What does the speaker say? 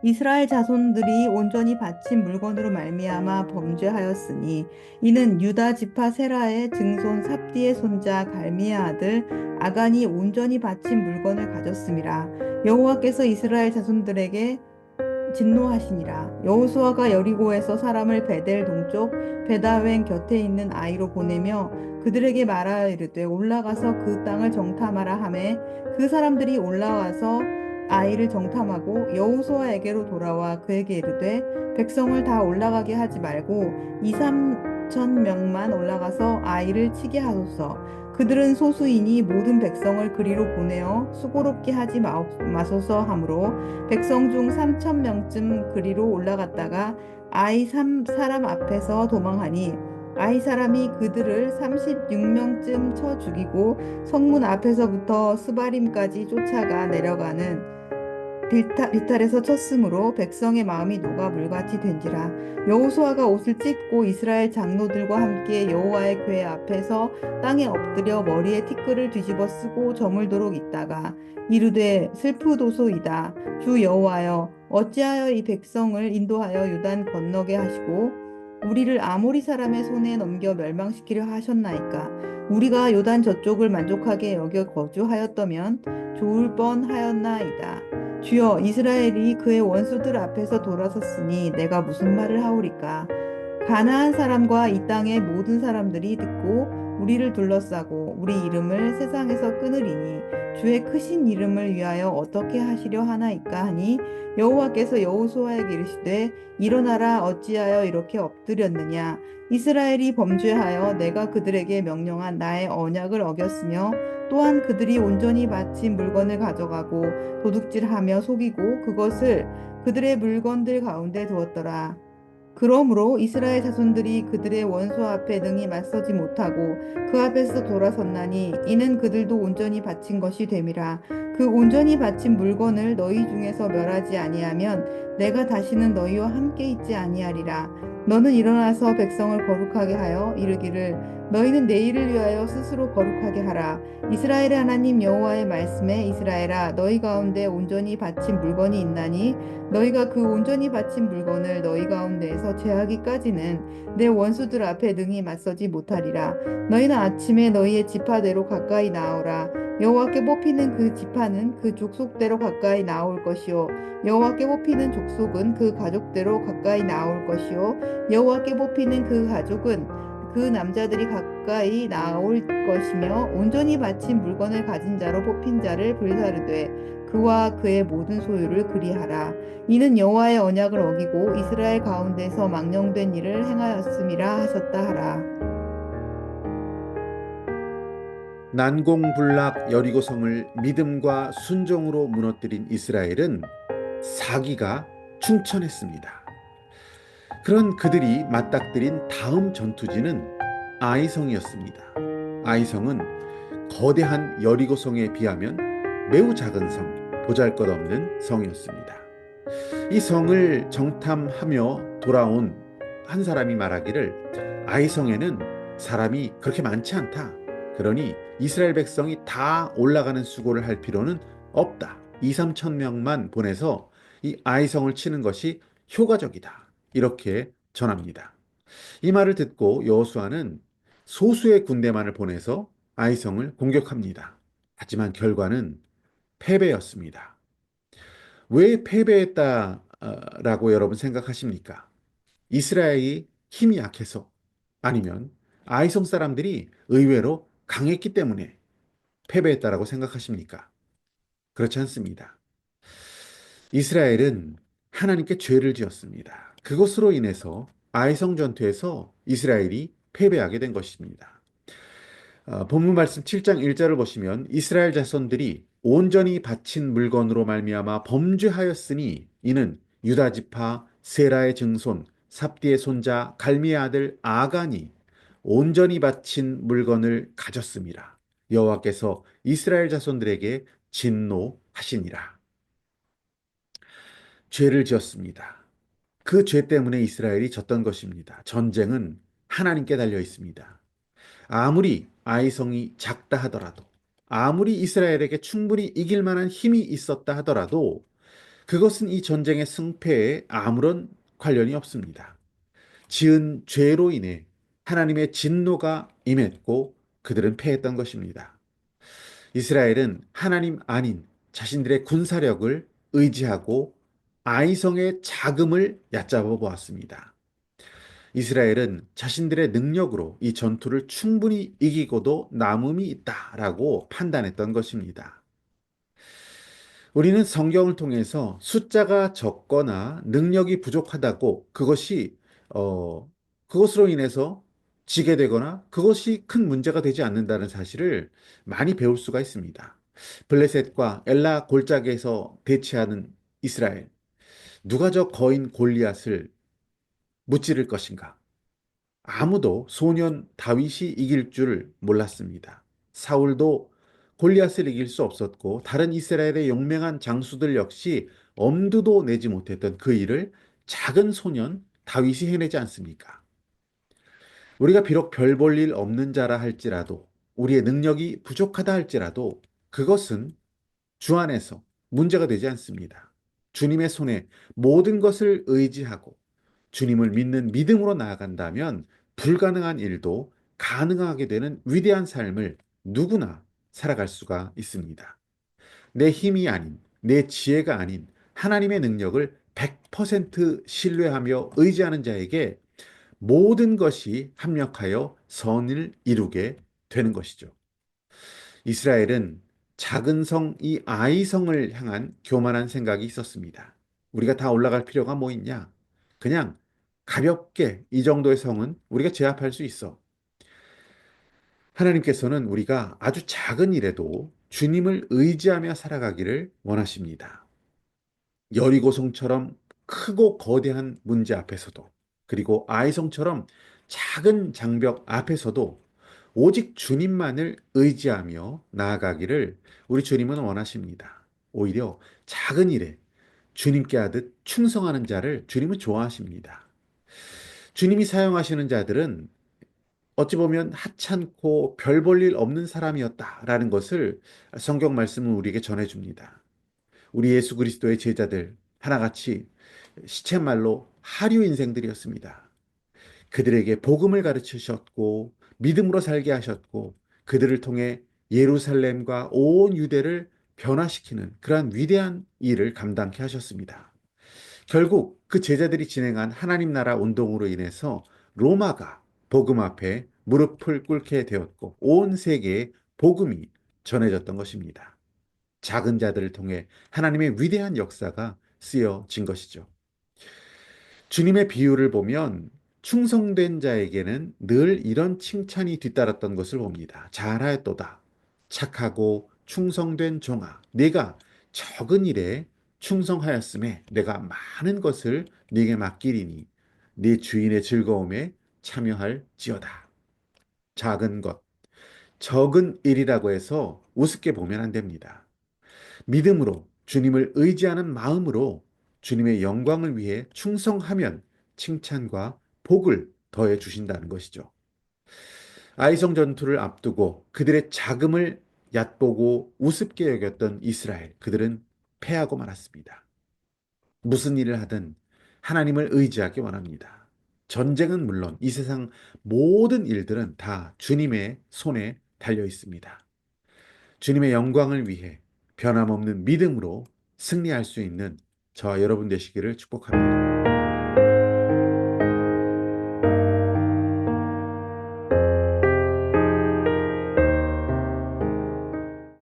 이스라엘 자손들이 온전히 바친 물건으로 말미암아 범죄하였으니 이는 유다 지파 세라의 증손 삽디의 손자 갈미의 아들 아간이 온전히 바친 물건을 가졌음이라. 여호와께서 이스라엘 자손들에게 진노하시니라. 여호수아가 여리고에서 사람을 베델 동쪽 베다웬 곁에 있는 아이로 보내며 그들에게 말하여 이르되 올라가서 그 땅을 정탐하라 하매 그 사람들이 올라와서 아이를 정탐하고 여호수아에게로 돌아와 그에게 이르되 백성을 다 올라가게 하지 말고 2, 3천 명만 올라가서 아이를 치게 하소서. 그들은 소수이니 모든 백성을 그리로 보내어 수고롭게 하지 마소서 하므로 백성 중 3천 명쯤 그리로 올라갔다가 아이 사람 앞에서 도망하니 아이 사람이 그들을 36명쯤 쳐 죽이고 성문 앞에서부터 스바림까지 쫓아가 내려가는 비탈에서 쳤으므로 백성의 마음이 녹아 물같이 된지라. 여호수아가 옷을 찢고 이스라엘 장로들과 함께 여호와의 궤 앞에서 땅에 엎드려 머리에 티끌을 뒤집어 쓰고 저물도록 있다가 이르되 슬프도소이다. 주 여호와여 어찌하여 이 백성을 인도하여 요단 건너게 하시고 우리를 아모리 사람의 손에 넘겨 멸망시키려 하셨나이까. 우리가 요단 저쪽을 만족하게 여겨 거주하였다면 좋을 뻔하였나이다. 주여 이스라엘이 그의 원수들 앞에서 돌아섰으니 내가 무슨 말을 하오리까. 가나안 사람과 이 땅의 모든 사람들이 듣고 우리를 둘러싸고 우리 이름을 세상에서 끊으리니 주의 크신 이름을 위하여 어떻게 하시려 하나이까 하니 여호와께서 여호수아에게 이르시되 일어나라 어찌하여 이렇게 엎드렸느냐. 이스라엘이 범죄하여 내가 그들에게 명령한 나의 언약을 어겼으며 또한 그들이 온전히 바친 물건을 가져가고 도둑질하며 속이고 그것을 그들의 물건들 가운데 두었더라. 그러므로 이스라엘 자손들이 그들의 원수 앞에 능히 맞서지 못하고 그 앞에서 돌아섰나니 이는 그들도 온전히 바친 것이 됨이라. 그 온전히 바친 물건을 너희 중에서 멸하지 아니하면 내가 다시는 너희와 함께 있지 아니하리라. 너는 일어나서 백성을 거룩하게 하여 이르기를 너희는 내일을 위하여 스스로 거룩하게 하라. 이스라엘의 하나님 여호와의 말씀에 이스라엘아 너희 가운데 온전히 바친 물건이 있나니 너희가 그 온전히 바친 물건을 너희 가운데에서 제하기까지는 내 원수들 앞에 능히 맞서지 못하리라. 너희는 아침에 너희의 지파대로 가까이 나오라. 여호와께 뽑히는 그 지파는 그 족속대로 가까이 나올 것이요 여호와께 뽑히는 족속은 그 가족대로 가까이 나올 것이요 여호와께 뽑히는 그 가족은 그 남자들이 가까이 나올 것이며 온전히 바친 물건을 가진 자로 뽑힌 자를 불사르되 그와 그의 모든 소유를 그리하라. 이는 여호와의 언약을 어기고 이스라엘 가운데서 망령된 일을 행하였음이라 하셨다 하라. 난공불락 여리고성을 믿음과 순종으로 무너뜨린 이스라엘은 사기가 충천했습니다. 그런 그들이 맞닥뜨린 다음 전투지는 아이성이었습니다. 아이성은 거대한 여리고성에 비하면 매우 작은 성, 보잘것없는 성이었습니다. 이 성을 정탐하며 돌아온 한 사람이 말하기를 아이성에는 사람이 그렇게 많지 않다. 그러니 이스라엘 백성이 다 올라가는 수고를 할 필요는 없다. 2, 3천 명만 보내서 이 아이성을 치는 것이 효과적이다. 이렇게 전합니다. 이 말을 듣고 여호수아는 소수의 군대만을 보내서 아이성을 공격합니다. 하지만 결과는 패배였습니다. 왜 패배했다라고 여러분 생각하십니까? 이스라엘이 힘이 약해서 아니면 아이성 사람들이 의외로 강했기 때문에 패배했다라고 생각하십니까? 그렇지 않습니다. 이스라엘은 하나님께 죄를 지었습니다. 그것으로 인해서 아이성 전투에서 이스라엘이 패배하게 된 것입니다. 본문 말씀 7장 1절을 보시면 이스라엘 자손들이 온전히 바친 물건으로 말미암아 범죄하였으니 이는 유다 지파 세라의 증손 삽디의 손자 갈미의 아들 아간이 온전히 바친 물건을 가졌습니다. 여호와께서 이스라엘 자손들에게 진노하시니라. 죄를 지었습니다. 그 죄 때문에 이스라엘이 졌던 것입니다. 전쟁은 하나님께 달려 있습니다. 아무리 아이성이 작다 하더라도, 아무리 이스라엘에게 충분히 이길 만한 힘이 있었다 하더라도 그것은 이 전쟁의 승패에 아무런 관련이 없습니다. 지은 죄로 인해 하나님의 진노가 임했고 그들은 패했던 것입니다. 이스라엘은 하나님 아닌 자신들의 군사력을 의지하고 아이성의 자금을 얕잡아 보았습니다. 이스라엘은 자신들의 능력으로 이 전투를 충분히 이기고도 남음이 있다라고 판단했던 것입니다. 우리는 성경을 통해서 숫자가 적거나 능력이 부족하다고 어, 그것으로 인해서 지게 되거나 그것이 큰 문제가 되지 않는다는 사실을 많이 배울 수가 있습니다. 블레셋과 엘라 골짜기에서 대치하는 이스라엘. 누가 저 거인 골리앗을 무찌를 것인가? 아무도 소년 다윗이 이길 줄 몰랐습니다. 사울도 골리앗을 이길 수 없었고 다른 이스라엘의 용맹한 장수들 역시 엄두도 내지 못했던 그 일을 작은 소년 다윗이 해내지 않습니까? 우리가 비록 별 볼 일 없는 자라 할지라도 우리의 능력이 부족하다 할지라도 그것은 주 안에서 문제가 되지 않습니다. 주님의 손에 모든 것을 의지하고 주님을 믿는 믿음으로 나아간다면 불가능한 일도 가능하게 되는 위대한 삶을 누구나 살아갈 수가 있습니다. 내 힘이 아닌, 내 지혜가 아닌 하나님의 능력을 100% 신뢰하며 의지하는 자에게 모든 것이 합력하여 선을 이루게 되는 것이죠. 이스라엘은 작은 성 이 아이성을 향한 교만한 생각이 있었습니다. 우리가 다 올라갈 필요가 뭐 있냐? 그냥 가볍게 이 정도의 성은 우리가 제압할 수 있어. 하나님께서는 우리가 아주 작은 일에도 주님을 의지하며 살아가기를 원하십니다. 여리고성처럼 크고 거대한 문제 앞에서도 그리고 아이성처럼 작은 장벽 앞에서도 오직 주님만을 의지하며 나아가기를 우리 주님은 원하십니다. 오히려 작은 일에 주님께 하듯 충성하는 자를 주님은 좋아하십니다. 주님이 사용하시는 자들은 어찌 보면 하찮고 별 볼 일 없는 사람이었다라는 것을 성경 말씀은 우리에게 전해줍니다. 우리 예수 그리스도의 제자들 하나같이 시쳇말로 하류 인생들이었습니다. 그들에게 복음을 가르치셨고 믿음으로 살게 하셨고 그들을 통해 예루살렘과 온 유대를 변화시키는 그러한 위대한 일을 감당케 하셨습니다. 결국 그 제자들이 진행한 하나님 나라 운동으로 인해서 로마가 복음 앞에 무릎을 꿇게 되었고 온 세계에 복음이 전해졌던 것입니다. 작은 자들을 통해 하나님의 위대한 역사가 쓰여진 것이죠. 주님의 비유를 보면 충성된 자에게는 늘 이런 칭찬이 뒤따랐던 것을 봅니다. 잘하였도다. 착하고 충성된 종아. 네가 적은 일에 충성하였음에 내가 많은 것을 네게 맡기리니 네 주인의 즐거움에 참여할지어다. 작은 것, 적은 일이라고 해서 우습게 보면 안 됩니다. 믿음으로 주님을 의지하는 마음으로 주님의 영광을 위해 충성하면 칭찬과 복을 더해 주신다는 것이죠. 아이성 전투를 앞두고 그들의 자금을 얕보고 우습게 여겼던 이스라엘, 그들은 패하고 말았습니다. 무슨 일을 하든 하나님을 의지하기 원합니다. 전쟁은 물론 이 세상 모든 일들은 다 주님의 손에 달려 있습니다. 주님의 영광을 위해 변함없는 믿음으로 승리할 수 있는 저와 여러분 되시기를 축복합니다.